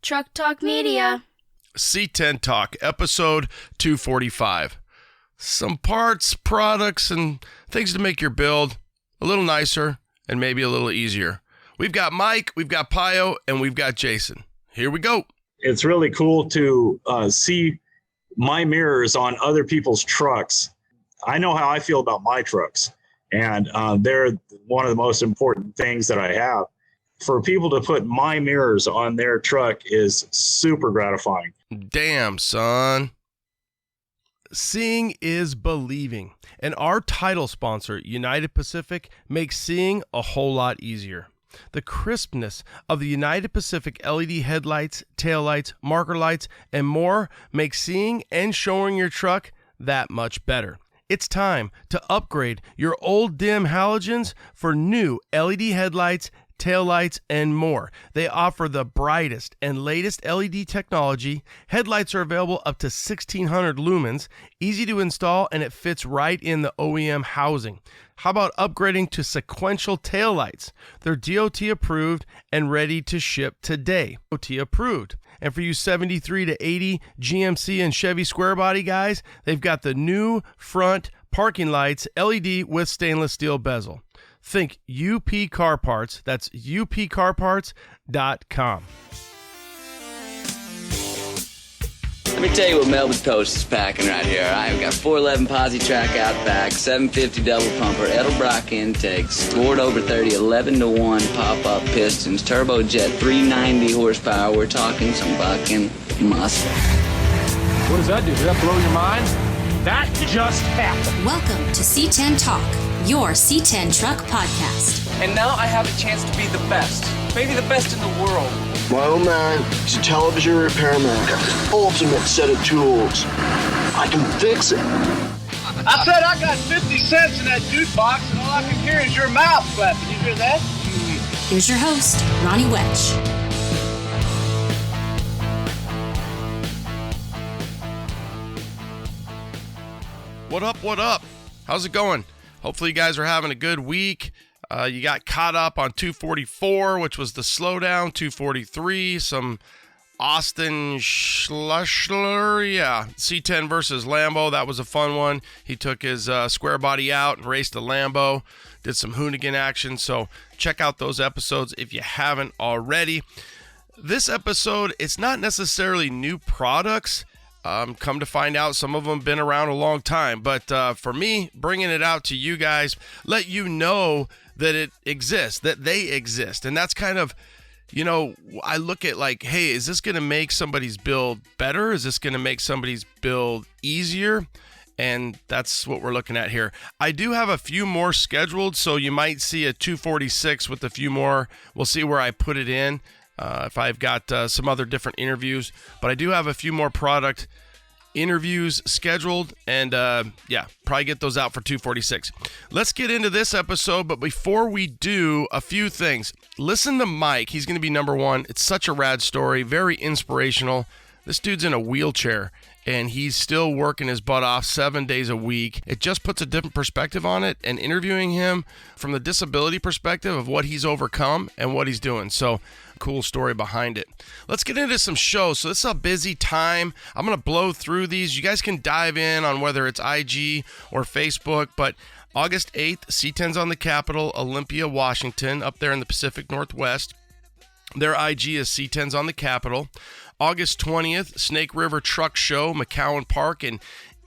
Truck Talk Media. C10 Talk, episode 245. Some parts, products, and things to make your build a little nicer and maybe a little easier. We've got Mike, we've got Pio, and we've got Jason. Here we go. It's really cool to see my mirrors on other people's trucks. I know how I feel about my trucks, and they're one of the most important things that I have. For people to put my mirrors on their truck is super gratifying. Damn, son. Seeing is believing, and our title sponsor, United Pacific, makes seeing a whole lot easier. The crispness of the United Pacific LED headlights, taillights, marker lights, and more makes seeing and showing your truck that much better. It's time to upgrade your old dim halogens for new LED headlights, taillights, and more. They offer the brightest and latest LED technology. Headlights are available up to 1600 lumens, easy to install, and it fits right in the OEM housing. How about upgrading to sequential taillights? They're DOT approved and ready to ship today. DOT approved. And for you 73 to 80 GMC and Chevy square body guys, they've got the new front parking lights, LED with stainless steel bezel. Think UP Car Parts. That's upcarparts.com. Let me tell you what Melba's Toast is packing right here. I've got 411 posi track out back, 750 double pumper, Edelbrock intakes, Ford over 30, 11-to-1 pop-up pistons, turbojet, 390 horsepower. We're talking some fucking muscle. What does that do? Did that blow your mind? That just happened. Welcome to C10 Talk, your C10 truck podcast. And now I have a chance to be the best, maybe the best in the world. My old man is a television repairman. Got this ultimate set of tools. I can fix it. I said I got 50 cents in that jukebox, and all I can hear is your mouth flapping. You hear that? Here's your host, Ronnie Welch. What up, what up? How's it going? Hopefully you guys are having a good week. You got caught up on 244, which was the slowdown, 243, some Austin Schlussler, C10 versus Lambo. That was a fun one. He took his square body out and raced a Lambo, did some hoonigan action. So check out those episodes if you haven't already. This episode, it's not necessarily new products. Come to find out, some of them been around a long time. But for me, bringing it out to you guys, let you know that it exists, that they exist. And that's kind of, you know, I look at like, hey, is this going to make somebody's build better? Is this going to make somebody's build easier? And that's what we're looking at here. I do have a few more scheduled, so you might see a 246 with a few more. We'll see where I put it in. If I've got some other different interviews, but I do have a few more product interviews scheduled, and probably get those out for 246. Let's get into this episode, but before we do, a few things. Listen to Mike. He's going to be number one. It's such a rad story, very inspirational. This dude's in a wheelchair, and he's still working his butt off 7 days a week. It just puts a different perspective on it, and interviewing him from the disability perspective of what he's overcome and what he's doing. So, cool story behind it. Let's get into some shows. So this is a busy time. I'm going to blow through these. You guys can dive in on whether it's IG or Facebook, but August 8th, C10's on the Capitol, Olympia, Washington, up there in the Pacific Northwest. Their IG is C10's on the Capitol. August 20th, Snake River Truck Show, McCowan Park in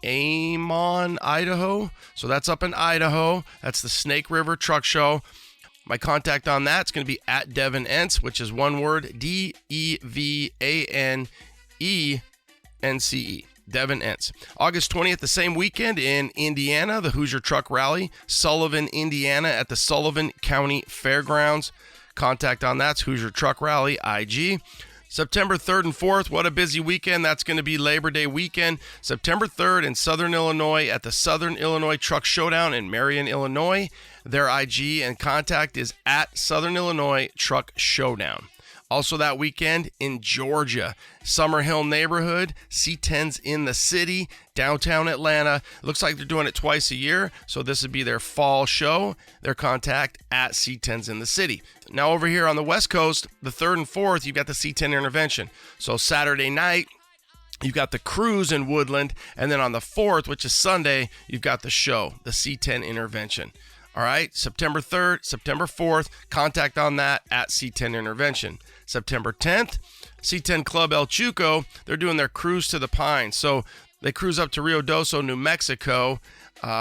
Amon, Idaho. So that's up in Idaho. That's the Snake River Truck Show. My contact on that is going to be at Devanence, which is one word, Devanence, Devanence. August 20th, the same weekend in Indiana, the Hoosier Truck Rally, Sullivan, Indiana, at the Sullivan County Fairgrounds. Contact on that's Hoosier Truck Rally, IG. September 3rd and 4th, what a busy weekend. That's going to be Labor Day weekend. September 3rd in Southern Illinois at the Southern Illinois Truck Showdown in Marion, Illinois. Their IG and contact is at Southern Illinois Truck Showdown. Also that weekend in Georgia, Summerhill neighborhood, C10's in the city, downtown Atlanta. Looks like they're doing it twice a year, so this would be their fall show. Their contact at C10's in the city. Now over here on the West Coast, the 3rd and 4th, you've got the C10 Intervention. So Saturday night, you've got the cruise in Woodland, and then on the 4th, which is Sunday, you've got the show, the C10 Intervention. All right, September 3rd, September 4th, contact on that at C10 Intervention. September 10th, C10 Club El Chuco, they're doing their cruise to the Pines. So they cruise up to Rio Doso, New Mexico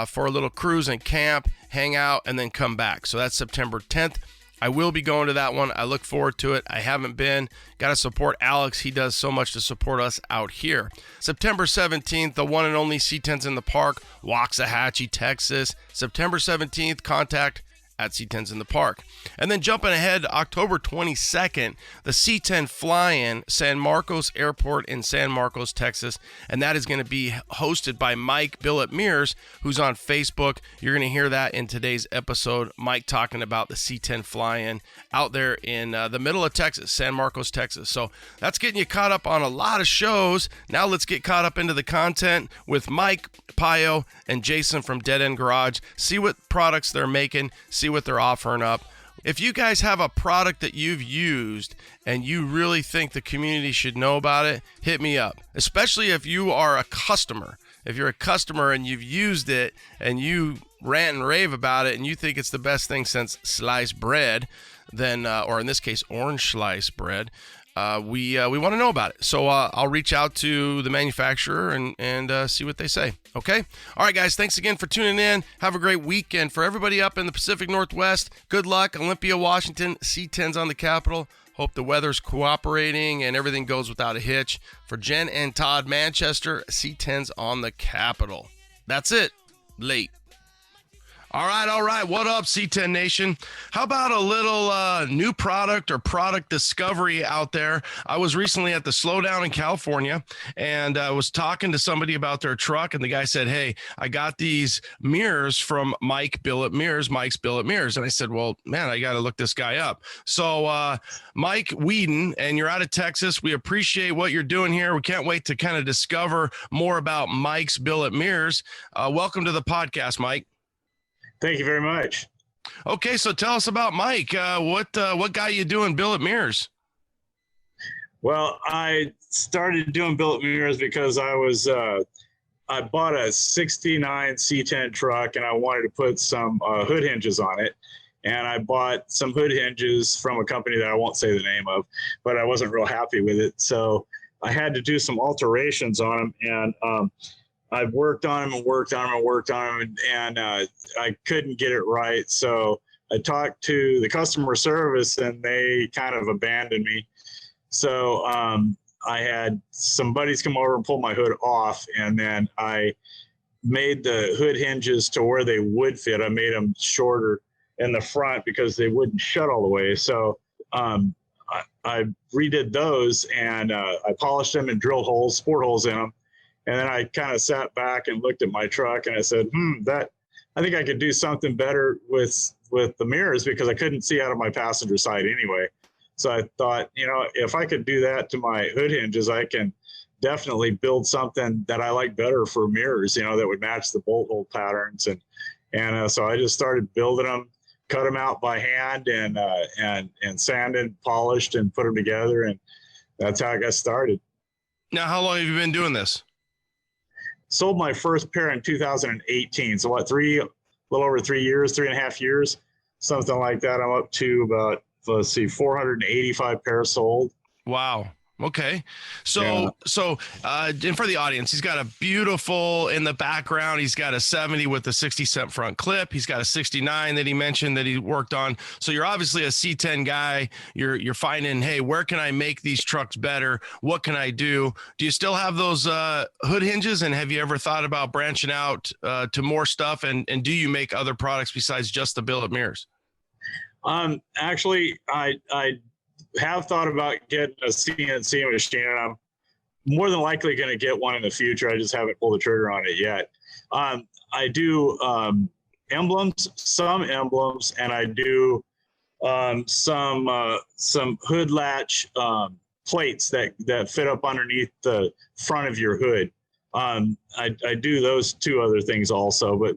for a little cruise and camp, hang out, and then come back. So that's September 10th. I will be going to that one. I look forward to it. I haven't been. Got to support Alex. He does so much to support us out here. September 17th, the one and only C10's in the Park, Waxahachie, Texas. September 17th, contact at C10's in the Park. And then jumping ahead, October 22nd, the C10 Fly-In, San Marcos Airport in San Marcos, Texas. And that is going to be hosted by Mike Billet Mears, who's on Facebook. You're going to hear that in today's episode. Mike talking about the C10 Fly-In out there in the middle of Texas, San Marcos, Texas. So that's getting you caught up on a lot of shows. Now let's get caught up into the content with Mike, Pio, and Jason from Deadend Garage. See what products they're making, see what they're offering up. If you guys have a product that you've used and you really think the community should know about it, hit me up. Especially if you are a customer. If you're a customer and you've used it and you rant and rave about it and you think it's the best thing since sliced bread, then, or in this case, orange slice bread, we want to know about it. So I'll reach out to the manufacturer and see what they say. Okay? All right, guys. Thanks again for tuning in. Have a great weekend. For everybody up in the Pacific Northwest, good luck. Olympia, Washington, C10's on the Capitol. Hope the weather's cooperating and everything goes without a hitch. For Jen and Todd, Manchester, C10's on the Capitol. That's it. Late. All right. What up, C10 Nation? How about a little new product or product discovery out there? I was recently at the Slowdown in California, and I was talking to somebody about their truck, and the guy said, hey, I got these mirrors from Mike's Billet Mirrors. And I said, well, man, I got to look this guy up. So Mike Whedon, and you're out of Texas. We appreciate what you're doing here. We can't wait to kind of discover more about Mike's Billet Mirrors. Welcome to the podcast, Mike. Thank you very much. Okay, so tell us about Mike. What got you doing billet mirrors? Well, I started doing billet mirrors because I bought a 69 C10 truck and I wanted to put some hood hinges on it. And I bought some hood hinges from a company that I won't say the name of, but I wasn't real happy with it. So I had to do some alterations on them, and I've worked on them, and I couldn't get it right. So I talked to the customer service, and they kind of abandoned me. So I had some buddies come over and pull my hood off, and then I made the hood hinges to where they would fit. I made them shorter in the front because they wouldn't shut all the way. So I redid those, and I polished them and drilled holes, sport holes in them. And then I kind of sat back and looked at my truck, and I said, I think I could do something better with the mirrors, because I couldn't see out of my passenger side anyway. So I thought, if I could do that to my hood hinges, I can definitely build something that I like better for mirrors, that would match the bolt hole patterns. And so I just started building them, cut them out by hand, and sanded, polished, and put them together. And that's how I got started. Now, how long have you been doing this? Sold my first pair in 2018. So what, a little over 3 years, 3.5 years, something like that. I'm up to about, 485 pairs sold. Wow. Okay. So and for the audience, he's got a beautiful in the background. He's got a 70 with a 60-cent front clip. He's got a 69 that he mentioned that he worked on. So you're obviously a C10 guy. You're finding, hey, where can I make these trucks better? What can I do? Do you still have those hood hinges? And have you ever thought about branching out to more stuff? And do you make other products besides just the billet mirrors? Actually, I have thought about getting a CNC machine, and I'm more than likely going to get one in the future. I just haven't pulled the trigger on it yet. I do emblems, and I do some hood latch plates that fit up underneath the front of your hood. I do those two other things also, but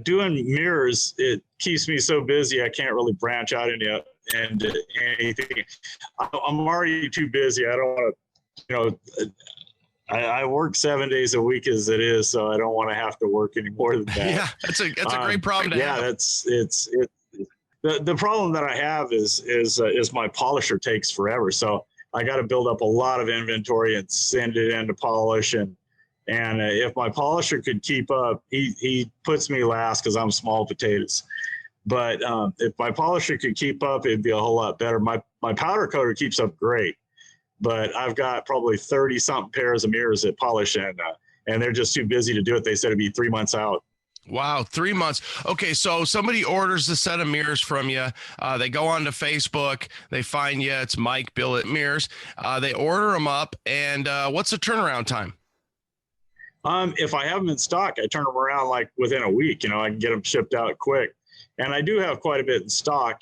doing mirrors, it keeps me so busy I can't really branch out into anything. I'm already too busy. I don't want to, I work 7 days a week as it is, so I don't want to have to work any more than that. Yeah, that's a great problem to have. Yeah, the problem that I have is my polisher takes forever. So I got to build up a lot of inventory and send it in to polish. And if my polisher could keep up, he puts me last because I'm small potatoes. But if my polisher could keep up, it'd be a whole lot better. My powder coater keeps up great, but I've got probably 30 something pairs of mirrors that polish, and they're just too busy to do it. They said it'd be 3 months out. Wow, 3 months. Okay, so somebody orders a set of mirrors from you. They go onto Facebook. They find you. It's Mike Billet Mirrors. They order them up, and what's the turnaround time? If I have them in stock, I turn them around like within a week. I can get them shipped out quick, and I do have quite a bit in stock.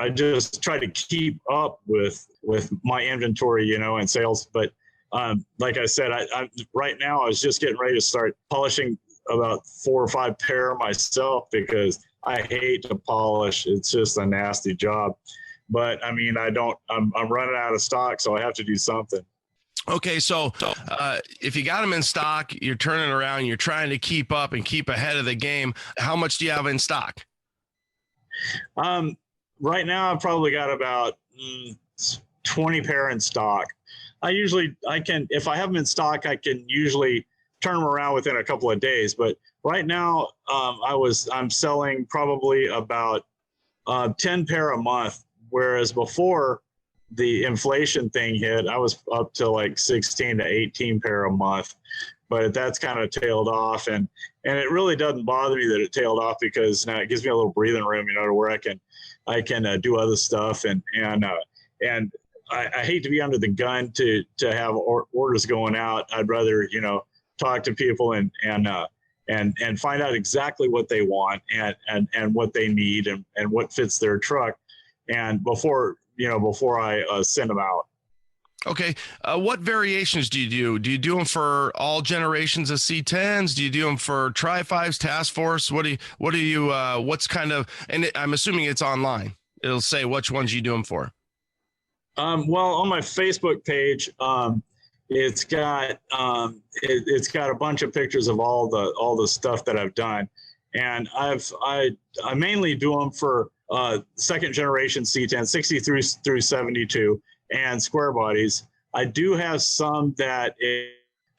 I just try to keep up with my inventory, and sales, but. Like I said, I right now I was just getting ready to start polishing about 4 or 5 pair myself because I hate to polish. It's just a nasty job. But I mean, I'm running out of stock, so I have to do something. Okay, so if you got them in stock, you're turning around, you're trying to keep up and keep ahead of the game. How much do you have in stock? Right now I've probably got about 20 pair in stock. If I have them in stock, I can usually turn them around within a couple of days. But right now, I'm selling probably about 10 pair a month, whereas before the inflation thing hit, I was up to like 16 to 18 pair a month. But that's kind of tailed off, and it really doesn't bother me that it tailed off because now it gives me a little breathing room, to where I can do other stuff and I hate to be under the gun to have orders going out. I'd rather, talk to people and find out exactly what they want and what they need and what fits their truck. And before I send them out. Okay. What variations do you do? Do you do them for all generations of C10s? Do you do them for Tre5s, Task Force? What's kind of, and I'm assuming it's online. It'll say which ones you do them for. Well, on my Facebook page, it's got a bunch of pictures of all the stuff that I've done, and I mainly do them for second generation C10, 60 through 72, and square bodies. I do have some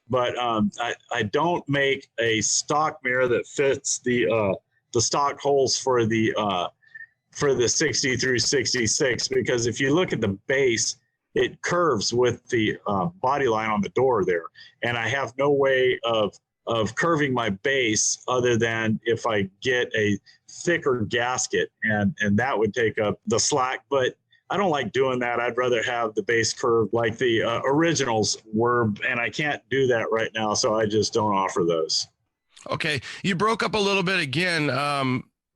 but I don't make a stock mirror that fits the stock holes for the 60 through 66, because if you look at the base, it curves with the body line on the door there. And I have no way of curving my base other than if I get a thicker gasket, and that would take up the slack. But I don't like doing that. I'd rather have the base curved like the originals were, and I can't do that right now, so I just don't offer those. Okay. You broke up a little bit again.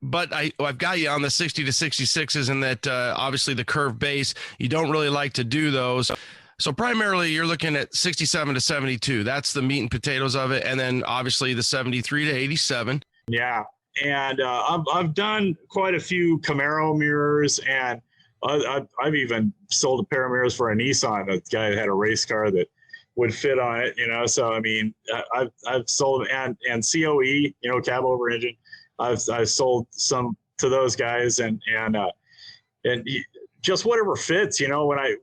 But I've got you on the 60 to 66s, and that obviously the curved base, you don't really like to do those. So primarily you're looking at 67 to 72. That's the meat and potatoes of it. And then obviously the 73 to 87. Yeah. And I've done quite a few Camaro mirrors, and I've even sold a pair of mirrors for a Nissan. A guy that had a race car that would fit on it, So, I mean, I've sold, and COE, cab over engine. I've sold some to those guys, and just whatever fits. When I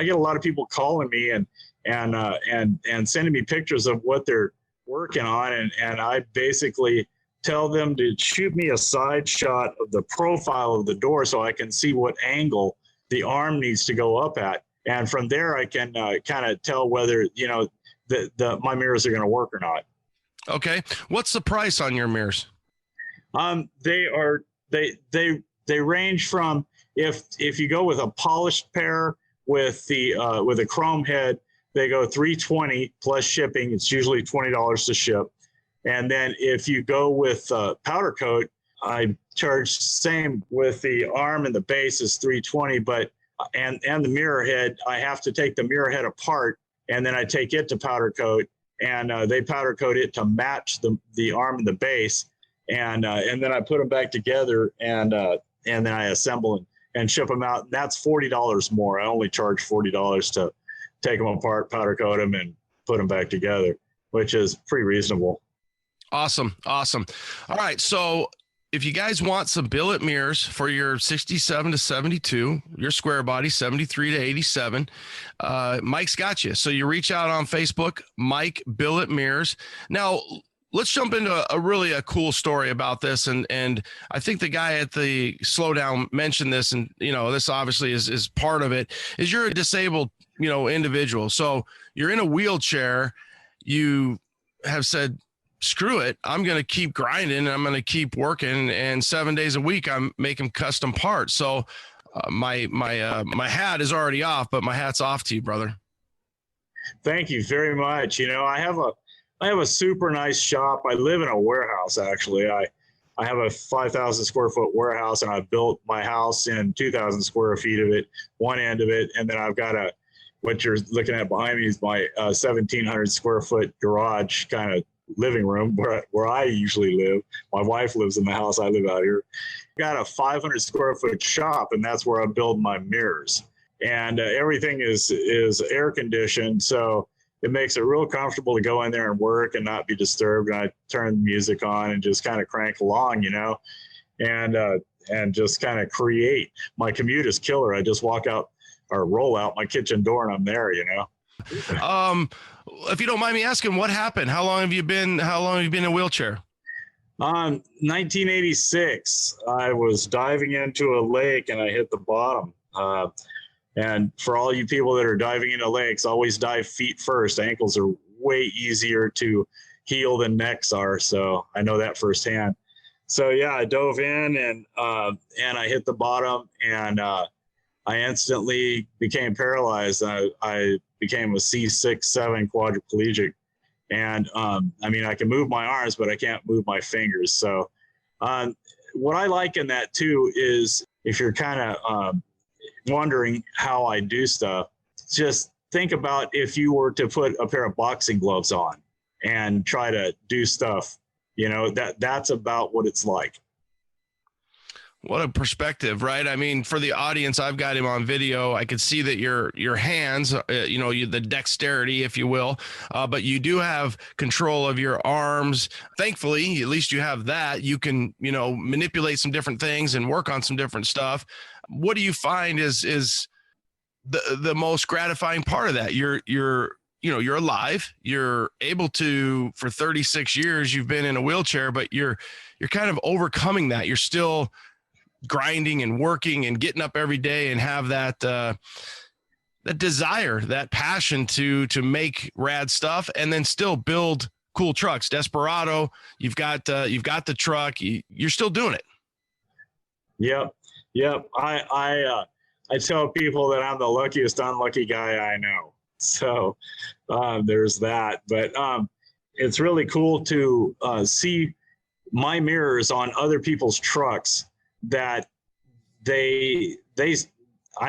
get a lot of people calling me and sending me pictures of what they're working on, and I basically tell them to shoot me a side shot of the profile of the door so I can see what angle the arm needs to go up at, and from there I can kind of tell whether my mirrors are going to work or not. Okay, what's the price on your mirrors? They range from, if you go with a polished pair with with a chrome head, they go $320 plus shipping. It's usually $20 to ship. And then if you go with powder coat, I charge same with the arm and the base is $320, but and the mirror head, I have to take the mirror head apart, and then I take it to powder coat, and they powder coat it to match the arm and the base, and then I put them back together, and then I assemble and ship them out. That's $40 more. I only charge $40 to take them apart, powder coat them, and put them back together, which is pretty reasonable. Awesome. All right, so if you guys want some billet mirrors for your 67 to 72, your square body 73 to 87, Mike's got you. So you reach out on Facebook, Mike Billet Mirrors. Now, let's jump into a cool story about this. And I think the guy at the Slowdown mentioned this, and, this obviously is part of it, is you're a disabled, individual. So you're in a wheelchair. You have said, screw it, I'm going to keep grinding, and I'm going to keep working, and 7 days a week I'm making custom parts. So my hat is already off, but my hat's off to you, brother. Thank you very much. I have a super nice shop. I live in a warehouse, actually. I have a 5,000 square foot warehouse, and I built my house in 2,000 square feet of it, one end of it, and then I've got what you're looking at behind me is my 1,700 square foot garage kind of living room where I usually live. My wife lives in the house. I live out here. Got a 500 square foot shop, and that's where I build my mirrors. And everything is air conditioned, so it makes it real comfortable to go in there and work and not be disturbed. And I turn the music on and just kind of crank along, and just kind of create. My commute is killer. I just walk out or roll out my kitchen door and I'm there, If you don't mind me asking, what happened? How long have you been in a wheelchair? 1986, I was diving into a lake and I hit the bottom. And for all you people that are diving into lakes, always dive feet first. Ankles are way easier to heal than necks are. So I know that firsthand. So yeah, I dove in and I hit the bottom, and I instantly became paralyzed. I became a C6-7 quadriplegic. And I can move my arms, but I can't move my fingers. So what I like in that too is, if you're kind of wondering how I do stuff, just think about if you were to put a pair of boxing gloves on and try to do stuff, that's about what it's like. What a perspective, right? I mean, for the audience, I've got him on video. I could see that your hands, the dexterity, if you will, but you do have control of your arms. Thankfully, at least you have that. You can, manipulate some different things and work on some different stuff. What do you find is the most gratifying part of that? You're alive. You're able to, for 36 years, you've been in a wheelchair, but you're kind of overcoming that. You're still grinding and working and getting up every day and have that desire, that passion to make rad stuff, and then still build cool trucks. Desperado, you've got the truck. You're still doing it. Yep. I tell people that I'm the luckiest unlucky guy I know. So there's that. But it's really cool to see my mirrors on other people's trucks, that I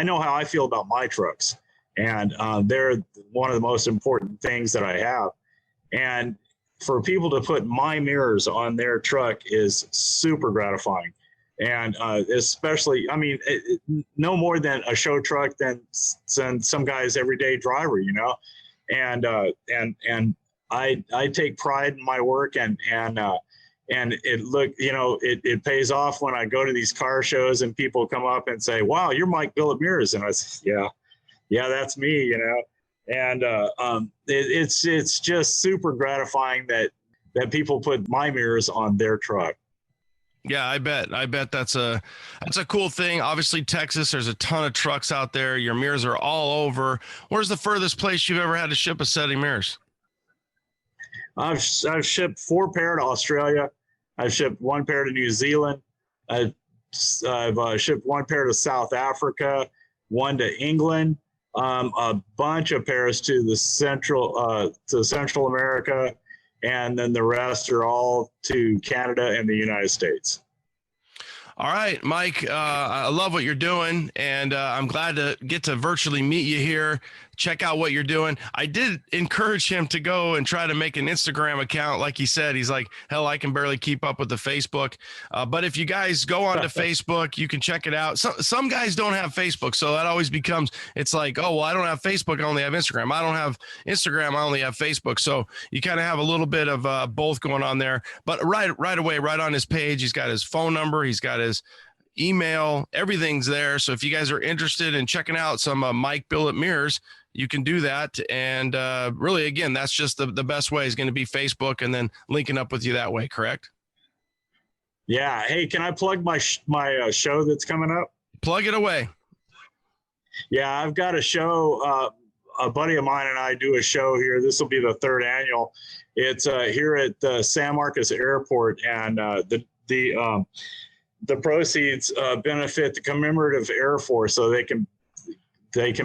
know how I feel about my trucks, and they're one of the most important things that I have. And for people to put my mirrors on their truck is super gratifying. And especially, no more than a show truck than some guy's everyday driver, and I take pride in my work, and it pays off when I go to these car shows and people come up and say, wow, you're Mike Billet Mirrors. And I say, yeah, that's me, and it's just super gratifying that people put my mirrors on their truck. Yeah, I bet that's a cool thing. Obviously, Texas, there's a ton of trucks out there. Your mirrors are all over. Where's the furthest place you've ever had to ship a set of mirrors? I've shipped 4 pair to Australia. I've shipped 1 pair to New Zealand. I've shipped 1 pair to South Africa, 1 to England, a bunch of pairs to Central America, and then the rest are all to Canada and the United States. All right, Mike, I love what you're doing, and I'm glad to get to virtually meet you here. Check out what you're doing. I did encourage him to go and try to make an Instagram account. Like he said, he's like, hell, I can barely keep up with the Facebook. But if you guys go onto Facebook, you can check it out. Some guys don't have Facebook, so that always becomes, it's like, oh, well, I don't have Facebook, I only have Instagram. I don't have Instagram, I only have Facebook. So you kind of have a little bit of both going on there. But right away, right on his page, he's got his phone number, he's got his email, everything's there. So if you guys are interested in checking out some Mike Billet mirrors, you can do that. And really, again, that's just the best way is going to be Facebook and then linking up with you that way. Correct? Yeah. Hey, can I plug my show that's coming up? Plug it away. Yeah, I've got a show. A buddy of mine and I do a show here. This will be the 3rd annual. It's here at the San Marcos Airport, and the proceeds benefit the Commemorative Air Force, so they can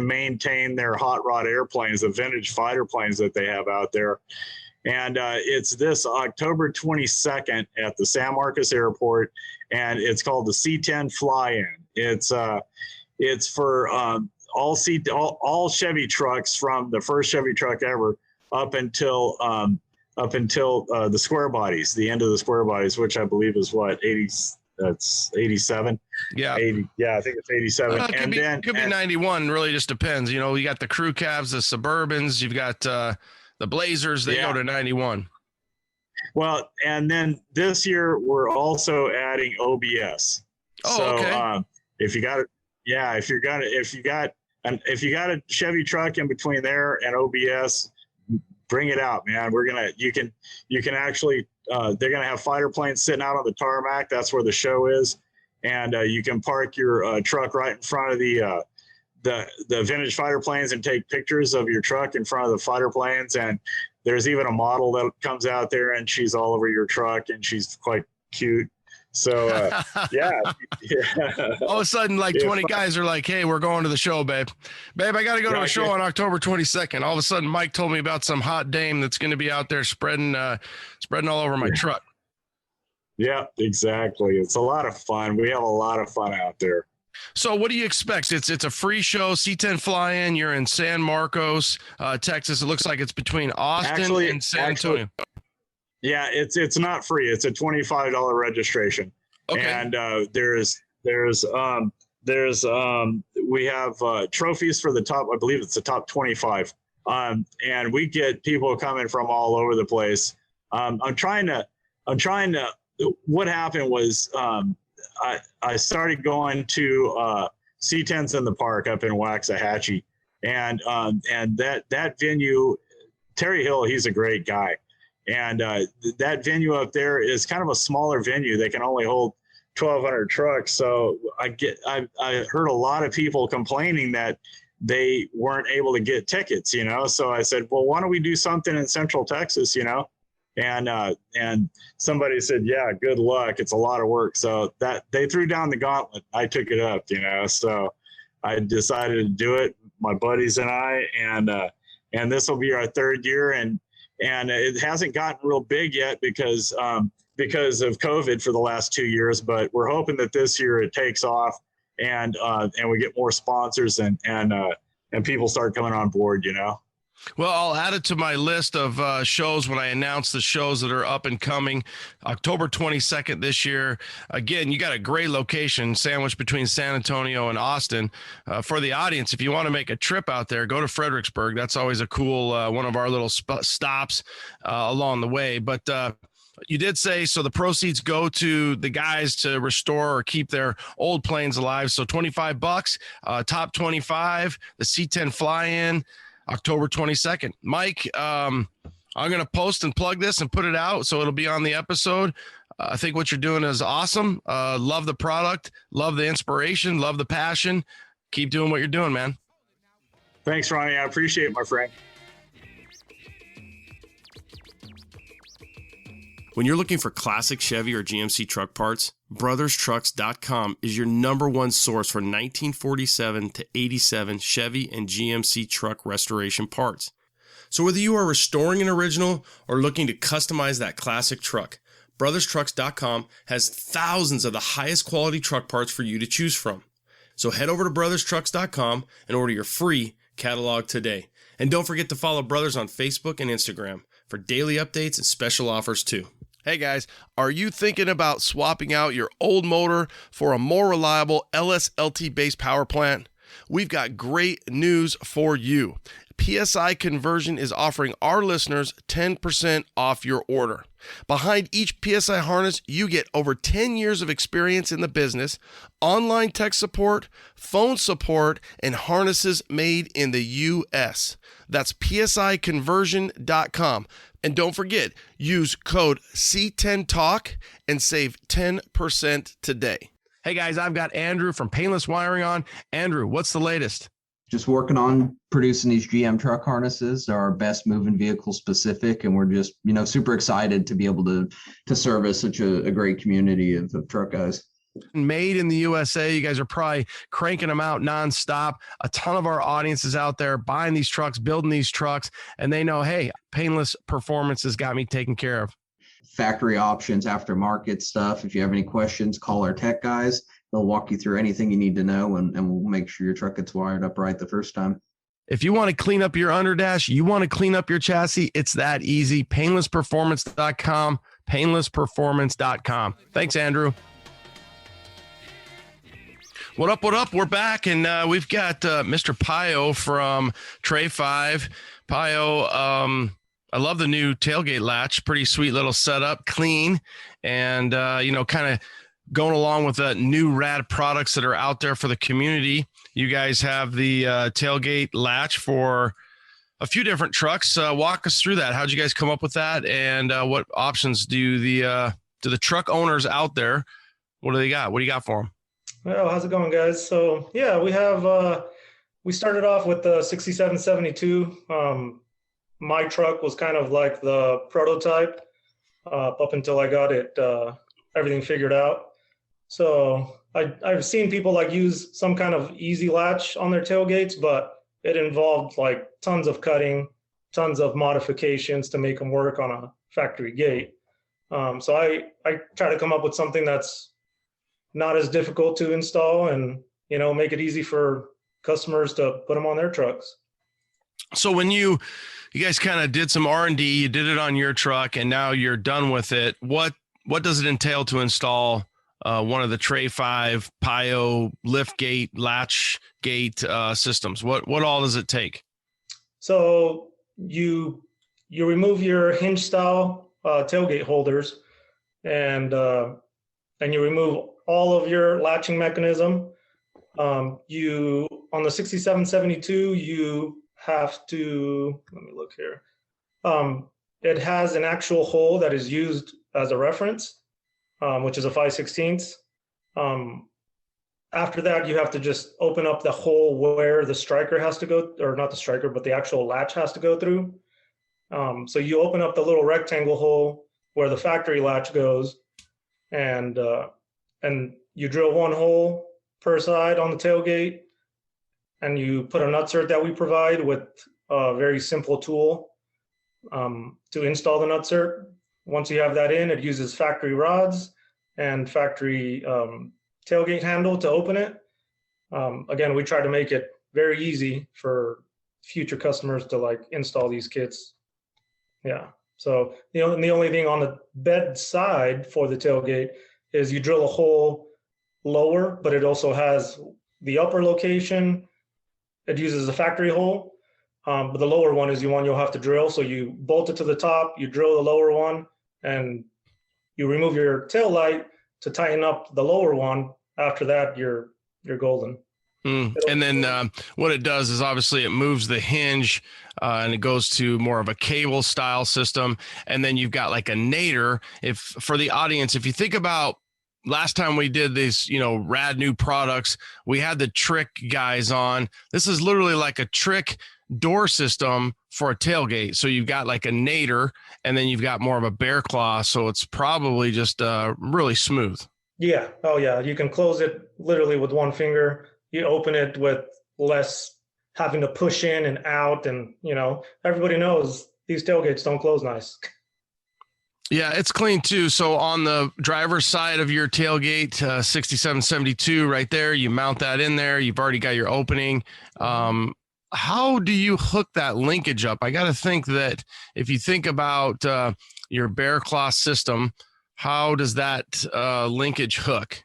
maintain their hot rod airplanes, the vintage fighter planes that they have out there. And it's this October 22nd at the San Marcos Airport, and it's called the C10 Fly-In. It's for all Chevy trucks, from the first Chevy truck ever up until the square bodies, the end of the square bodies, which I believe is what, 87. Yeah. 80. Yeah, I think it's 87. Well, it could be 91. Really just depends. You know, you got the crew cabs, the Suburbans, you've got the Blazers, they go to 91. Well, and then this year we're also adding OBS. Oh, so, okay. If you got a Chevy truck in between there and OBS, bring it out, man. You can actually, they're going to have fighter planes sitting out on the tarmac. That's where the show is. And you can park your truck right in front of the vintage fighter planes and take pictures of your truck in front of the fighter planes. And there's even a model that comes out there, and she's all over your truck, and she's quite cute. So, yeah. All of a sudden, like 20 guys are like, hey, we're going to the show, babe. Babe, I got to go to a show on October 22nd. All of a sudden, Mike told me about some hot dame that's going to be out there spreading all over my truck. Yeah, exactly. It's a lot of fun. We have a lot of fun out there. So what do you expect? It's a free show, C10 Fly-In. You're in San Marcos, Texas. It looks like it's between Austin and San Antonio. Yeah, it's not free. It's a $25 registration. Okay. And we have trophies for the top. I believe it's the top 25. And we get people coming from all over the place. What happened was I started going to C10s in the Park up in Waxahachie, and that venue, Terry Hill, he's a great guy. And that venue up there is kind of a smaller venue. They can only hold 1,200 trucks. So I heard a lot of people complaining that they weren't able to get tickets, you know? So I said, well, why don't we do something in Central Texas, you know? And somebody said, yeah, good luck. It's a lot of work. So that they threw down the gauntlet. I took it up, you know? So I decided to do it, my buddies and I, and this will be our 3rd year. And it hasn't gotten real big yet because of COVID for the last 2 years, but we're hoping that this year it takes off and we get more sponsors and people start coming on board, you know? Well, I'll add it to my list of shows when I announce the shows that are up and coming. October 22nd this year. Again, you got a great location sandwiched between San Antonio and Austin. For the audience, if you want to make a trip out there, go to Fredericksburg. That's always a cool one of our little stops along the way. But you did say, so the proceeds go to the guys to restore or keep their old planes alive. So $25, top 25, the C10 Fly-In. October 22nd. Mike, I'm going to post and plug this and put it out so it'll be on the episode. I think what you're doing is awesome. Love the product, love the inspiration, love the passion. Keep doing what you're doing, man. Thanks, Ronnie. I appreciate it, my friend. When you're looking for classic Chevy or GMC truck parts, BrothersTrucks.com is your #1 source for 1947 to 87 Chevy and GMC truck restoration parts. So whether you are restoring an original or looking to customize that classic truck, BrothersTrucks.com has thousands of the highest quality truck parts for you to choose from. So head over to BrothersTrucks.com and order your free catalog today. And don't forget to follow Brothers on Facebook and Instagram for daily updates and special offers too. Hey guys, are you thinking about swapping out your old motor for a more reliable LSLT based power plant? We've got great news for you. PSI Conversion is offering our listeners 10% off your order. Behind each PSI harness, you get over 10 years of experience in the business, online tech support, phone support, and harnesses made in the U.S. That's psiconversion.com. And don't forget, use code C10TALK and save 10% today. Hey guys, I've got Andrew from Painless Wiring on. Andrew, what's the latest? Just working on producing these GM truck harnesses. They're our best moving vehicle specific, and we're just, super excited to be able to service such a great community of truck guys. Made in the USA. You guys are probably cranking them out nonstop. A ton of our audience is out there buying these trucks, building these trucks, and they know, hey, Painless Performance has got me taken care of. Factory options, aftermarket stuff. If you have any questions, call our tech guys. They'll walk you through anything you need to know, and we'll make sure your truck gets wired up right the first time. If you want to clean up your underdash, you want to clean up your chassis, it's that easy. Painlessperformance.com, painlessperformance.com. Thanks, Andrew. What up, what up? We're back, and we've got Mr. Pio from Tre5. Pio, I love the new tailgate latch. Pretty sweet little setup, clean, and, kind of going along with the new rad products that are out there for the community. You guys have the tailgate latch for a few different trucks. Walk us through that. How'd you guys come up with that? And what options do the truck owners out there, what do they got? What do you got for them? Well, how's it going, guys? So yeah, we have, we started off with the 6772. My truck was kind of like the prototype up until I got it, everything figured out. So I've seen people use some kind of easy latch on their tailgates, but it involved tons of cutting, tons of modifications to make them work on a factory gate. So I try to come up with something that's not as difficult to install and, make it easy for customers to put them on their trucks. So when you guys kind of did some R&D, you did it on your truck, and now you're done with it. What does it entail to install one of the Tre5 Pio lift gate, latch gate systems? What all does it take? So you remove your hinge style tailgate holders, and you remove all of your latching mechanism. On the 6772, you have to, let me look here. It has an actual hole that is used as a reference, which is a 5/16. After that, you have to just open up the hole where the striker has to go, or not the striker, but the actual latch has to go through. So you open up the little rectangle hole where the factory latch goes, and you drill one hole per side on the tailgate, and you put a nutsert that we provide with a very simple tool to install the nutsert. Once you have that in, it uses factory rods and factory tailgate handle to open it. Again, we try to make it very easy for future customers to install these kits. Yeah. So the only thing on the bed side for the tailgate is you drill a hole lower, but it also has the upper location. It uses a factory hole, but the lower one is the one you'll have to drill. So you bolt it to the top, you drill the lower one, and you remove your tail light to tighten up the lower one. After that, you're golden. And then what it does is obviously it moves the hinge and it goes to more of a cable style system. And then you've got a nader. For the audience, if you think about last time we did these, rad new products, we had the Trick guys on. This is literally like a Trick door system for a tailgate. So you've got a nader, and then you've got more of a bear claw. So it's probably just really smooth. Yeah. Oh yeah. You can close it literally with one finger. You open it with less having to push in and out. And, everybody knows these tailgates don't close nice. Yeah, it's clean too. So on the driver's side of your tailgate, 6772 right there, you mount that in there. You've already got your opening. How do you hook that linkage up? I got to think that if you think about your bear claw system, how does that linkage hook?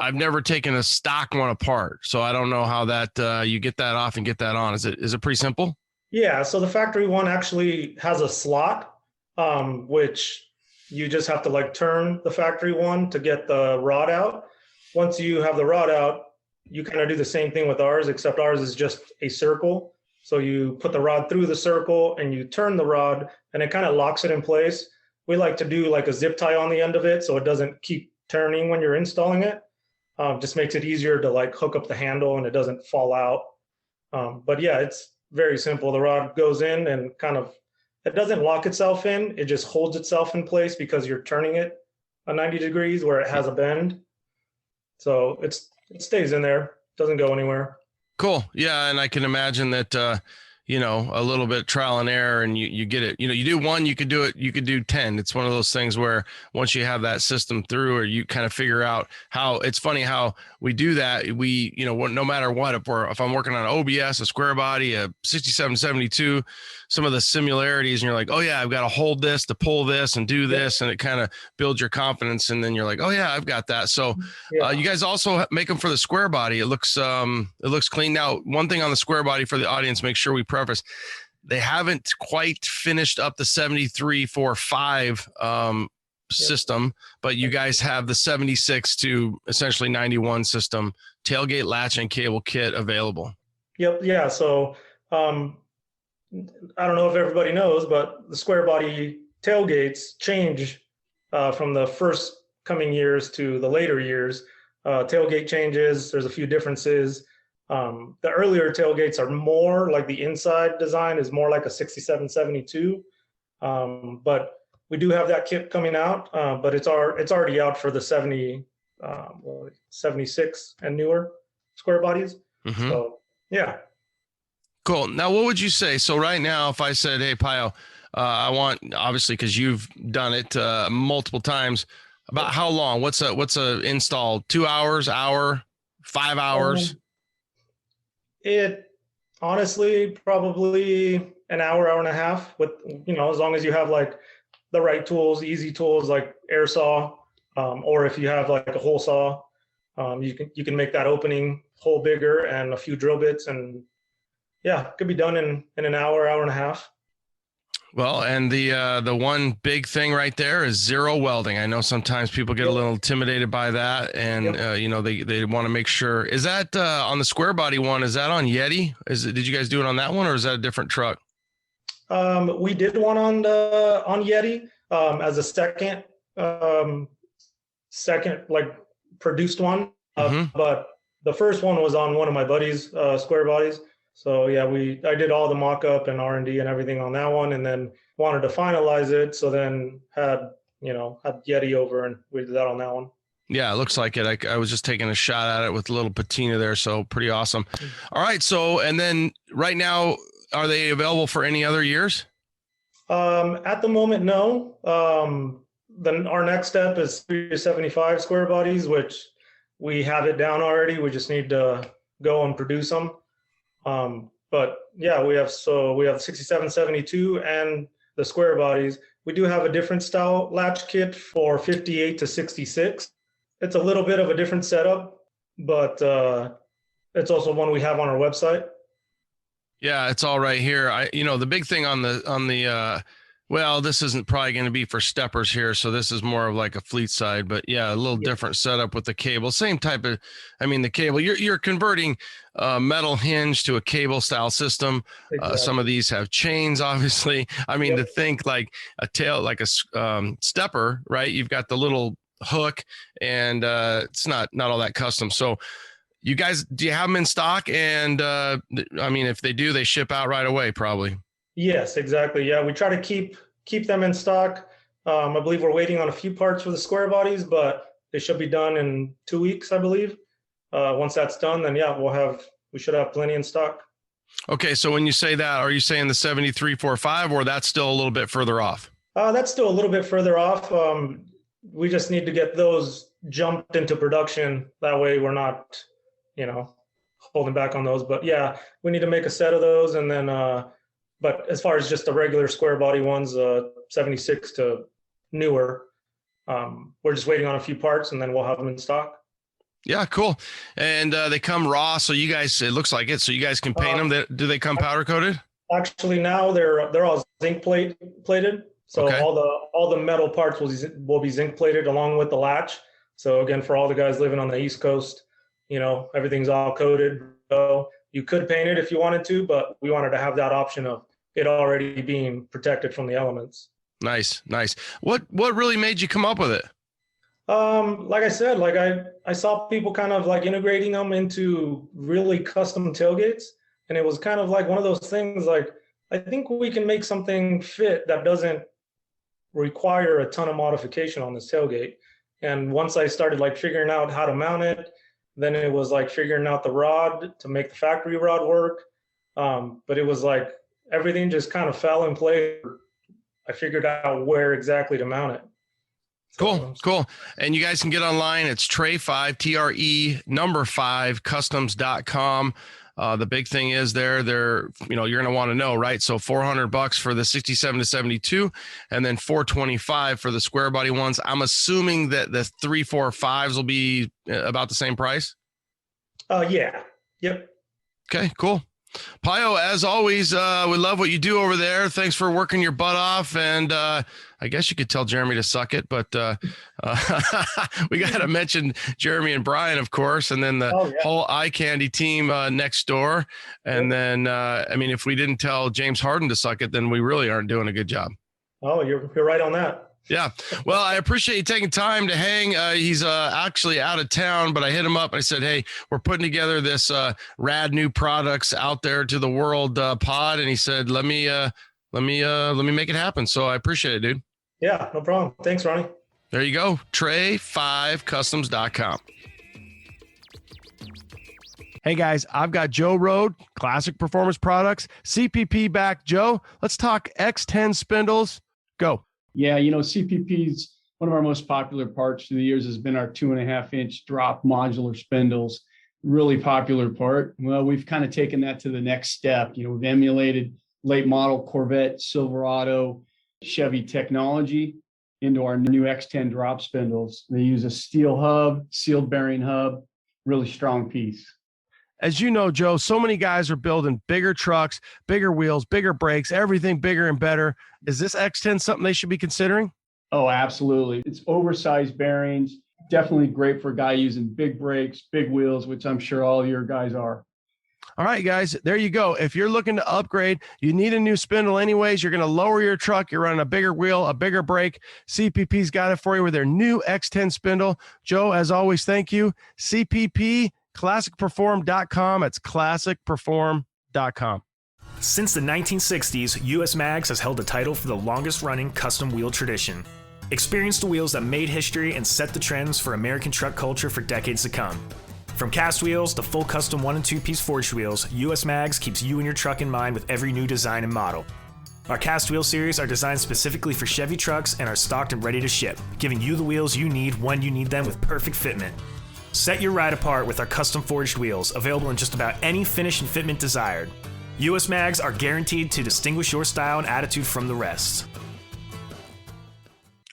I've never taken a stock one apart, so I don't know how that you get that off and get that on. Is it pretty simple? Yeah, so the factory one actually has a slot, which you just have to turn the factory one to get the rod out. Once you have the rod out, you kind of do the same thing with ours, except ours is just a circle. So you put the rod through the circle and you turn the rod and it kind of locks it in place. We like to do a zip tie on the end of it so it doesn't keep turning when you're installing it. Just makes it easier to hook up the handle and it doesn't fall out. But yeah, it's very simple. The rod goes in and it doesn't lock itself in. It just holds itself in place because you're turning it 90 degrees where it has a bend. So it stays in there, doesn't go anywhere. Cool. Yeah. And I can imagine that, a little bit trial and error and you get it, you do one, you could do it, you could do 10. It's one of those things where once you have that system through, or you kind of figure out how. It's funny how we do that. We, no matter what, if I'm working on an OBS, a square body, a 6772, some of the similarities, and you're like, oh yeah, I've got to hold this to pull this and do this. And it kind of builds your confidence. And then you're like, oh yeah, I've got that. So you guys also make them for the square body. It looks clean. Now, one thing on the square body for the audience, make sure we preface, they haven't quite finished up the 7345 system, but you guys have the 76 to essentially 91 system tailgate latch and cable kit available. Yep. Yeah. So, I don't know if everybody knows, but the square body tailgates change from the first coming years to the later years. Tailgate changes. There's a few differences. The earlier tailgates are more like the inside design is more like a 6772. But we do have that kit coming out, but it's already out for the 76 and newer square bodies. Mm-hmm. So yeah. Cool. Now, what would you say? So right now, if I said, hey, Pio, I want, obviously, because you've done it multiple times, about how long? What's a install? 2 hours, hour, 5 hours? It honestly, probably an hour, hour and a half with, as long as you have the right tools, easy tools like air saw, or if you have a hole saw, you can make that opening hole bigger and a few drill bits, and yeah, it could be done in an hour, hour and a half. Well, and the one big thing right there is zero welding. I know sometimes people get a little intimidated by that, and they want to make sure. Is that on the square body one? Is that on Yeti? Did you guys do it on that one, or is that a different truck? We did one on Yeti as a second produced one, but the first one was on one of my buddies' square bodies. So yeah, I did all the mock-up and R&D and everything on that one, and then wanted to finalize it. So then had Yeti over, and we did that on that one. Yeah, it looks like it. I was just taking a shot at it with a little patina there, so pretty awesome. All right, so and then right now, are they available for any other years? At the moment, no. Then our next step is 375 square bodies, which we have it down already. We just need to go and produce them. But yeah, we have 6772 and the square bodies. We do have a different style latch kit for 58 to 66. It's a little bit of a different setup, but it's also one we have on our website. Yeah, it's all right here. The big thing on the well, this isn't probably going to be for steppers here, so this is more of like a fleet side, but yeah, a little different setup with the cable. Same type of, the cable. You're converting metal hinge to a cable style system. Exactly. Some of these have chains, obviously. To think like a tail, like a stepper, right? You've got the little hook, and it's not all that custom. So, you guys, do you have them in stock? And if they do, they ship out right away, probably. Yes, exactly. Yeah, we try to keep them in stock. I believe we're waiting on a few parts for the square bodies, but they should be done in 2 weeks, I believe. Once that's done, then yeah, we should have plenty in stock. Okay, so when you say that, are you saying the 7345, or that's still a little bit further off? That's still a little bit further off. We just need to get those jumped into production. That way we're not, holding back on those. But yeah, we need to make a set of those. And then, but as far as just the regular square body ones, 76 to newer, we're just waiting on a few parts and then we'll have them in stock. Yeah, cool. And they come raw, so you guys, it looks like it, so you guys can paint them. Do they come powder coated? Actually, now they're all zinc plated. So Okay. all the metal parts will be zinc plated along with the latch. So again, for all the guys living on the East Coast, everything's all coated. So you could paint it if you wanted to, but we wanted to have that option of it already being protected from the elements. Nice. What really made you come up with it? Like I said, I saw people kind of like integrating them into really custom tailgates. And it was kind of like one of those things, like, I think we can make something fit that doesn't require a ton of modification on this tailgate. And once I started like figuring out how to mount it, then it was like figuring out the rod to make the factory rod work. But it was like everything just kind of fell in place. I figured out where exactly to mount it. Cool. And you guys can get online. It's Tre5, Tre5 customs.com. The big thing is they're you're going to want to know, right? So $400 for the 67 to 72 and then $425 for the square body ones. I'm assuming that the 345s will be about the same price. Yeah. Yep. Okay, cool. Pio, as always, we love what you do over there. Thanks for working your butt off. And I guess you could tell Jeremy to suck it, but we got to mention Jeremy and Brian, of course, and then the whole Eye Candy team next door. And then, if we didn't tell James Harden to suck it, then we really aren't doing a good job. Oh, you're right on that. Yeah. Well, I appreciate you taking time to hang. He's actually out of town, but I hit him up. I said, hey, we're putting together this rad new products out there to the world pod. And he said, let me make it happen. So I appreciate it, dude. Yeah, no problem. Thanks, Ronnie. There you go. Tre5customs.com. Hey guys, I've got Joe Road, Classic Performance Products, CPP back. Joe, let's talk X10 spindles. Go. Yeah, CPP is one of our most popular parts through the years has been our 2.5-inch drop modular spindles. Really popular part. Well, we've kind of taken that to the next step. We've emulated late model Corvette, Silverado, Chevy technology into our new X10 drop spindles. They use a steel hub, sealed bearing hub, really strong piece. As you know, Joe, so many guys are building bigger trucks, bigger wheels, bigger brakes, everything bigger and better. Is this X10 something they should be considering? Oh, absolutely. It's oversized bearings. Definitely great for a guy using big brakes, big wheels, which I'm sure all your guys are. All right, guys, there you go. If you're looking to upgrade, you need a new spindle anyways. You're going to lower your truck. You're running a bigger wheel, a bigger brake. CPP's got it for you with their new X10 spindle. Joe, as always, thank you. CPP. ClassicPerform.com. It's ClassicPerform.com. Since the 1960s, US Mags has held the title for the longest running custom wheel tradition. Experience the wheels that made history and set the trends for American truck culture for decades to come. From cast wheels to full custom 1- and 2-piece forged wheels, US Mags keeps you and your truck in mind with every new design and model. Our cast wheel series are designed specifically for Chevy trucks and are stocked and ready to ship, giving you the wheels you need when you need them with perfect fitment. Set your ride apart with our custom forged wheels, available in just about any finish and fitment desired. US Mags are guaranteed to distinguish your style and attitude from the rest.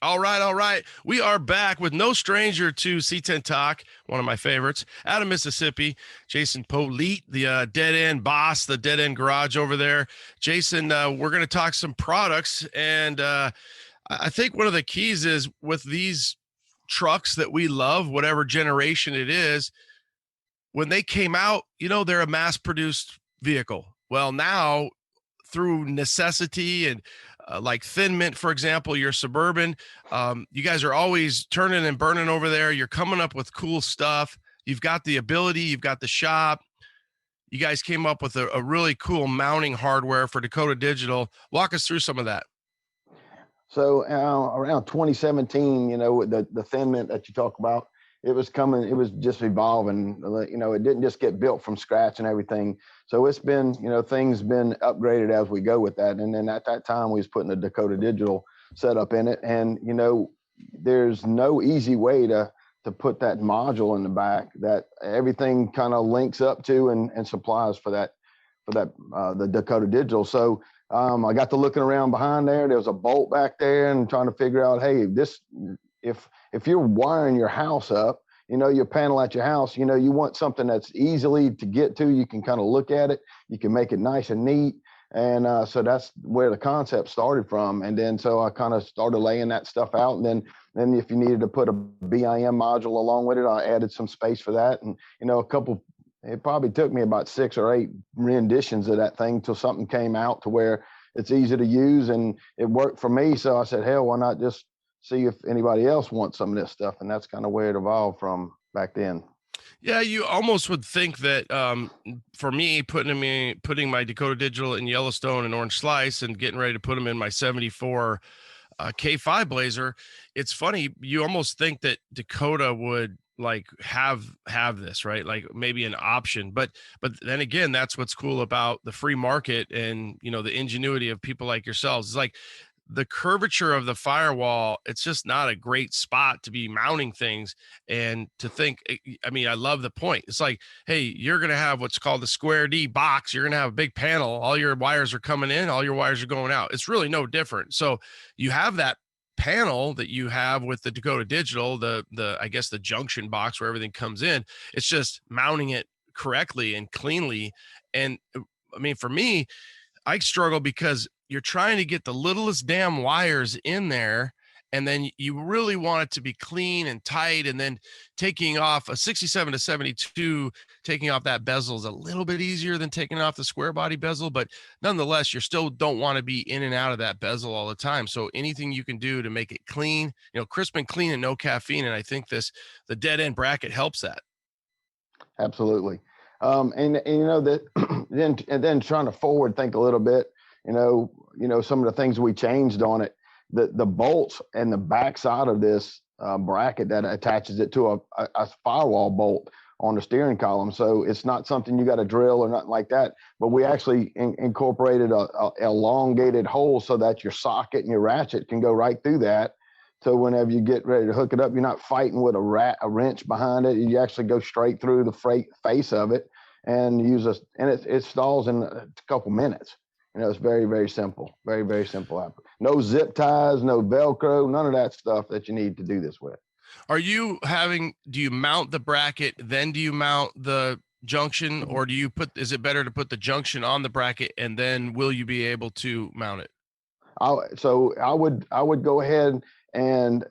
All right. We are back with no stranger to C10 Talk, one of my favorites, out of Mississippi, Jason Polite, the Deadend boss, the Deadend Garage over there. Jason, we're going to talk some products, and I think one of the keys is with these trucks that we love, whatever generation it is, when they came out, they're a mass-produced vehicle. Well, now through necessity and like Thin Mint, for example, your Suburban, you guys are always turning and burning over there. You're coming up with cool stuff. You've got the ability, you've got the shop. You guys came up with a really cool mounting hardware for Dakota Digital. Walk us through some of that. So around 2017, the Thin Mint that you talk about, it was coming, it was just evolving. You know, it didn't just get built from scratch and everything. So it's been, you know, things been upgraded as we go with that. And then at that time we was putting a Dakota Digital setup in it. And, you know, there's no easy way to put that module in the back that everything kind of links up to and supplies for that, the Dakota Digital. So I got to looking around behind there. There was a bolt back there and trying to figure out, hey, this, if you're wiring your house up, you know, your panel at your house, you know, you want something that's easily to get to. You can kind of look at it. You can make it nice and neat. And so that's where the concept started from. And then so I kind of started laying that stuff out. And then if you needed to put a BIM module along with it, I added some space for that. And, you know, it probably took me about 6 or 8 renditions of that thing till something came out to where it's easy to use and it worked for me. So I said, hell, why not just see if anybody else wants some of this stuff? And that's kind of where it evolved from back then. Yeah, you almost would think that for me, putting my Dakota Digital in Yellowstone and Orange Slice and getting ready to put them in my 74 K5 Blazer, it's funny, you almost think that Dakota would like have this, right? Like maybe an option, but then again, that's what's cool about the free market and, you know, the ingenuity of people like yourselves. It's like the curvature of the firewall, it's just not a great spot to be mounting things. And to think, I mean, I love the point. It's like, hey, you're going to have what's called the square D box. You're going to have a big panel. All your wires are coming in, all your wires are going out. It's really no different. So you have that panel that you have with the Dakota Digital, the I guess the junction box where everything comes in. It's just mounting it correctly and cleanly. And I mean, for me, I struggle because you're trying to get the littlest damn wires in there, and then you really want it to be clean and tight. And then taking off a 67 to 72, taking off that bezel is a little bit easier than taking off the square body bezel, but nonetheless, you still don't want to be in and out of that bezel all the time. So anything you can do to make it clean, you know, crisp and clean and no caffeine. And I think the dead end bracket helps that. Absolutely. And you know that then trying to forward think a little bit, you know, some of the things we changed on it, the bolts and the back side of this bracket that attaches it to a firewall bolt on the steering column. So it's not something you got to drill or nothing like that, but we actually incorporated a elongated hole so that your socket and your ratchet can go right through that. So whenever you get ready to hook it up, you're not fighting with a wrench behind it. You actually go straight through the face of it and it installs in a couple minutes. You know, it's very, very simple, very, very simple. No zip ties, no Velcro, none of that stuff that you need to do this with. Do you mount the bracket, then do you mount the junction, or is it better to put the junction on the bracket and then will you be able to mount it? So I would go ahead and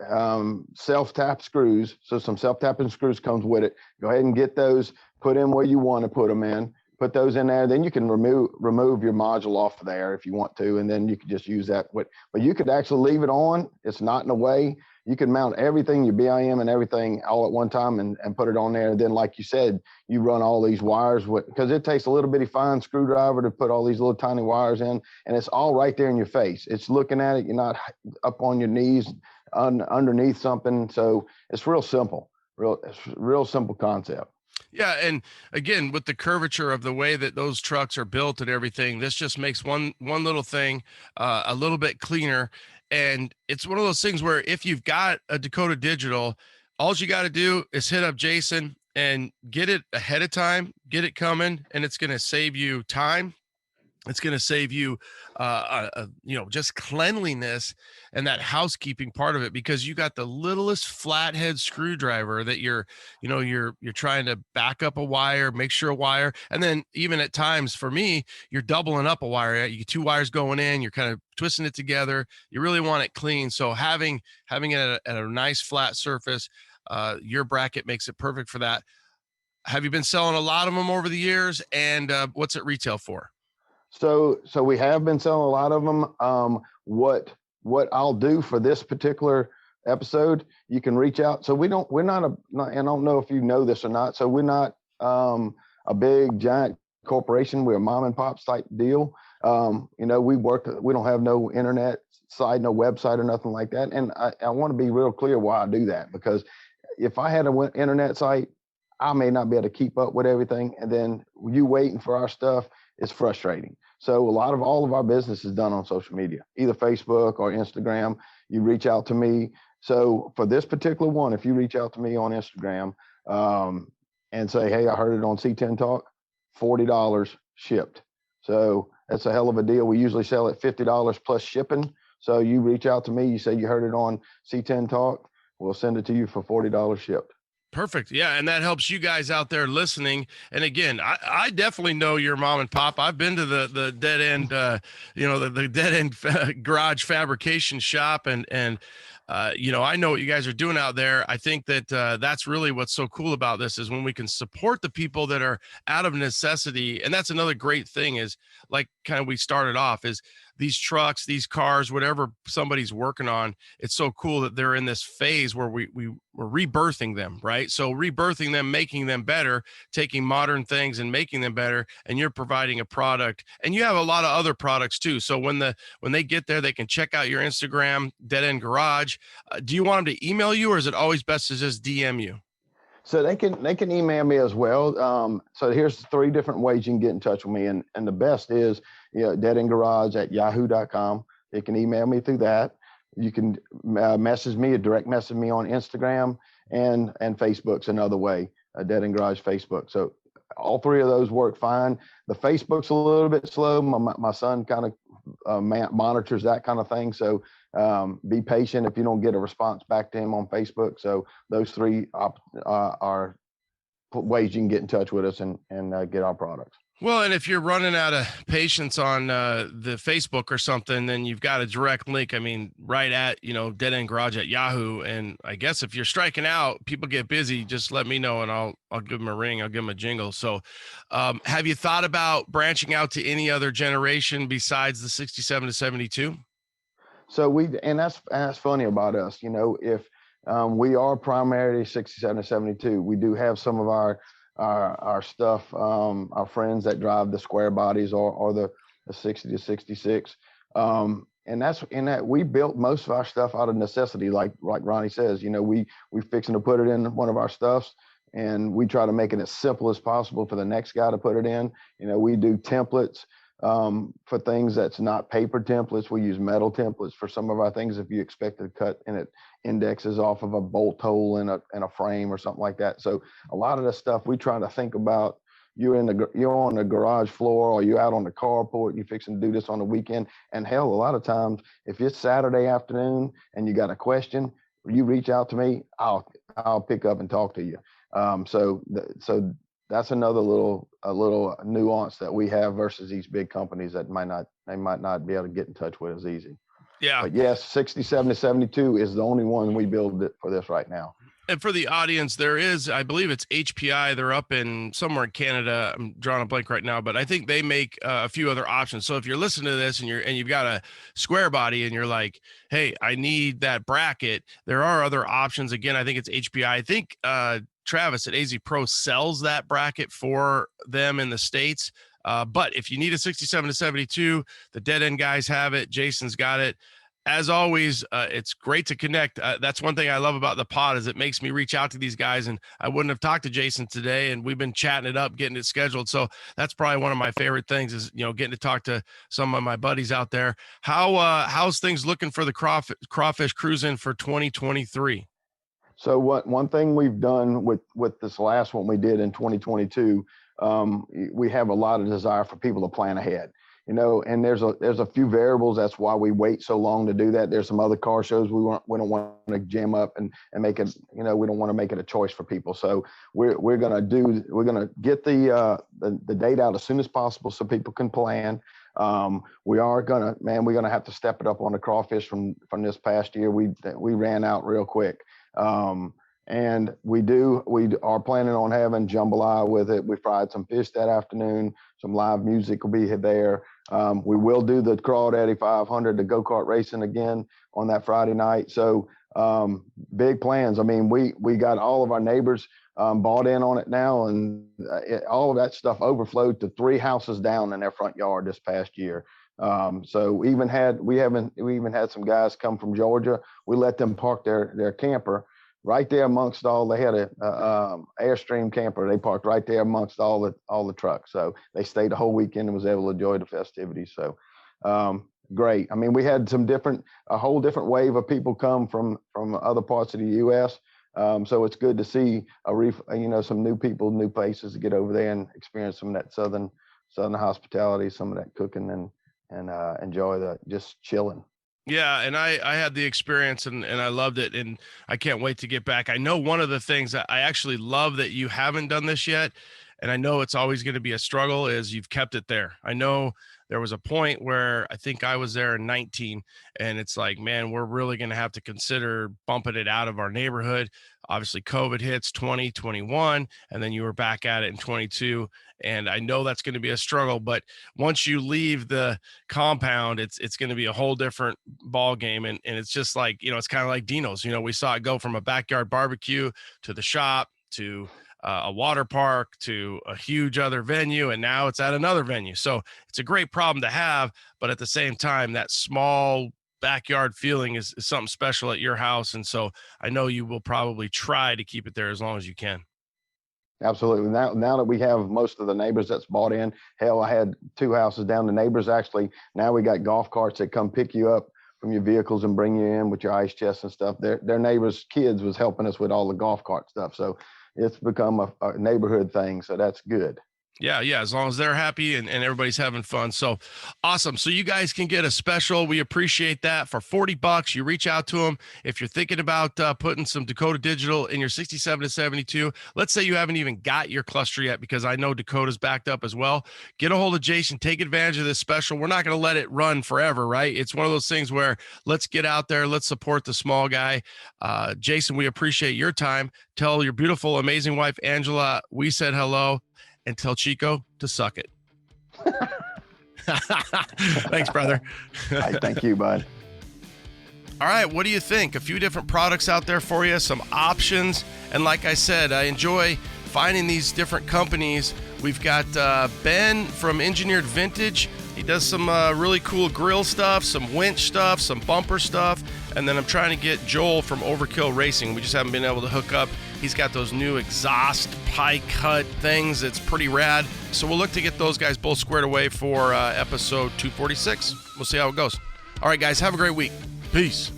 self-tap screws. So some self-tapping screws comes with it. Go ahead and get those, put in where you want to put them in. Put those in there, then you can remove your module off of there if you want to, and then you can just use that. But you could actually leave it on. It's not in the way. You can mount everything, your BIM and everything all at one time and put it on there. And then, like you said, you run all these wires because it takes a little bitty fine screwdriver to put all these little tiny wires in, and it's all right there in your face. It's looking at it. You're not up on your knees underneath something. So it's real simple, real simple concept. Yeah, and again, with the curvature of the way that those trucks are built and everything, this just makes one little thing a little bit cleaner. And it's one of those things where if you've got a Dakota Digital, all you got to do is hit up Jason and get it ahead of time, get it coming, and it's going to save you time. It's going to save you, just cleanliness and that housekeeping part of it, because you got the littlest flathead screwdriver that you're trying to back up a wire, make sure a wire, and then even at times for me, you're doubling up a wire. You get 2 wires going in, you're kind of twisting it together. You really want it clean. So having it at a nice flat surface, your bracket makes it perfect for that. Have you been selling a lot of them over the years? And what's it retail for? So we have been selling a lot of them. What I'll do for this particular episode, you can reach out. So we're not, and I don't know if you know this or not. So we're not a big giant corporation. We're a mom and pop type deal. We don't have no internet site, no website or nothing like that. And I want to be real clear why I do that, because if I had an internet site, I may not be able to keep up with everything. And then you waiting for our stuff is frustrating. So all of our business is done on social media, either Facebook or Instagram. You reach out to me. So for this particular one, if you reach out to me on Instagram and say, hey, I heard it on C10 Talk, $40 shipped. So that's a hell of a deal. We usually sell at $50 plus shipping. So you reach out to me, you say you heard it on C10 Talk, we'll send it to you for $40 shipped. Perfect. Yeah. And that helps you guys out there listening. And again, I definitely know your mom and pop. I've been to the Dead End, the Dead End Garage fabrication shop. And I know what you guys are doing out there. I think that that's really what's so cool about this is when we can support the people that are out of necessity. And that's another great thing is like kind of we started off is these trucks, these cars, whatever somebody's working on. It's so cool that they're in this phase where we're rebirthing them, right? So rebirthing them, making them better, taking modern things and making them better. And you're providing a product, and you have a lot of other products too. So when they get there, they can check out your Instagram, Deadend Garage. Do you want them to email you, or is it always best to just DM you? So they can email me as well. So here's 3 different ways you can get in touch with me. And the best is, deadendgarage@yahoo.com. They can email me through that. You can direct message me on Instagram and Facebook's another way, Deadend Garage Facebook. So all 3 of those work fine. The Facebook's a little bit slow. My son kind of monitors that kind of thing. So be patient if you don't get a response back to him on Facebook. So those 3 are ways you can get in touch with us and get our products. Well, and if you're running out of patience on the Facebook or something, then you've got a direct link. I mean, right at, Deadend Garage at Yahoo. And I guess if you're striking out, people get busy, just let me know and I'll give them a ring. I'll give them a jingle. So have you thought about branching out to any other generation besides the 67 to 72? So that's funny about us. If we are primarily 67 to 72, we do have some of our stuff, our friends that drive the square bodies or the 60 to 66. And that's in that we built most of our stuff out of necessity. Like Ronnie says, we fixing to put it in one of our stuffs and we try to make it as simple as possible for the next guy to put it in. We do templates for things that's not paper templates. We use metal templates for some of our things. If you expect to cut and it indexes off of a bolt hole in a frame or something like that. So a lot of the stuff we try to think about, you're on the garage floor or you're out on the carport, you're fixing to do this on the weekend. And hell, a lot of times if it's Saturday afternoon and you got a question, you reach out to me, I'll pick up and talk to you. So that's another little nuance that we have versus these big companies that might not be able to get in touch with as easy. Yeah. But yes, 67 to 72 is the only one we build for this right now. And for the audience, there is, I believe it's HPI. They're up in somewhere in Canada. I'm drawing a blank right now, but I think they make a few other options. So if you're listening to this and you've got a square body and you're like, hey, I need that bracket, there are other options. Again, I think it's HPI. I think Travis at AZ Pro sells that bracket for them in the States. But if you need a 67 to 72, the Dead End guys have it. Jason's got it. As always, it's great to connect. That's one thing I love about the pod is it makes me reach out to these guys, and I wouldn't have talked to Jason today, and we've been chatting it up, getting it scheduled. So that's probably one of my favorite things is, getting to talk to some of my buddies out there. How's things looking for the crawfish cruising for 2023? So one thing we've done with this last one we did in 2022, we have a lot of desire for people to plan ahead. And there's a few variables. That's why we wait so long to do that. There's some other car shows we don't want to jam up and make it, we don't want to make it a choice for people. So we're going to get the date out as soon as possible so people can plan. We're going to have to step it up on the crawfish from this past year. We ran out real quick. And we are planning on having jambalaya with it. We fried some fish that afternoon. Some live music will be there. We will do the Crawdaddy 500, the go-kart racing again on that Friday night. So big plans. I mean, we got all of our neighbors bought in on it now, and all of that stuff overflowed to 3 houses down in their front yard this past year. So we even had some guys come from Georgia. We let them park their camper right there amongst they had a Airstream camper. They parked right there amongst all the trucks. So they stayed the whole weekend and was able to enjoy the festivities. So great. I mean, we had a whole different wave of people come from other parts of the U.S. So it's good to see some new people, new places to get over there and experience some of that southern hospitality, some of that cooking, and enjoy the just chilling. Yeah, and I had the experience and I loved it, and I can't wait to get back. I know one of the things that I actually love that you haven't done this yet, and I know it's always going to be a struggle, is you've kept it there. I know there was a point where I think I was there in 19, and it's like, man, we're really going to have to consider bumping it out of our neighborhood. Obviously, COVID hits 2021, and then you were back at it in 22. And I know that's going to be a struggle, but once you leave the compound, it's going to be a whole different ball game. And it's just like, it's kind of like Dino's. We saw it go from a backyard barbecue to the shop to a water park to a huge other venue, and now it's at another venue. So it's a great problem to have, but at the same time, that small backyard feeling is something special at your house. And so I know you will probably try to keep it there as long as you can. Absolutely. Now that we have most of the neighbors that's bought in, hell, I had 2 houses down. The neighbors actually, now we got golf carts that come pick you up from your vehicles and bring you in with your ice chests and stuff. Their neighbors' kids was helping us with all the golf cart stuff. So it's become a neighborhood thing. So that's good. Yeah. As long as they're happy and everybody's having fun. So awesome. So you guys can get a special. We appreciate that for $40. You reach out to them. If you're thinking about putting some Dakota Digital in your 67 to 72, let's say you haven't even got your cluster yet, because I know Dakota's backed up as well. Get a hold of Jason, take advantage of this special. We're not going to let it run forever, right? It's one of those things where let's get out there. Let's support the small guy. Jason, we appreciate your time. Tell your beautiful, amazing wife, Angela, we said hello. And tell Chico to suck it. Thanks, brother. Right, thank you, bud. All right, what do you think? A few different products out there for you, some options. And like I said, I enjoy finding these different companies. We've got Ben from Engineered Vintage. He does some really cool grill stuff, some winch stuff, some bumper stuff. And then I'm trying to get Joel from Overkill Racing. We just haven't been able to hook up. He's got those new exhaust pie cut things. It's pretty rad. So we'll look to get those guys both squared away for episode 246. We'll see how it goes. All right, guys, have a great week. Peace.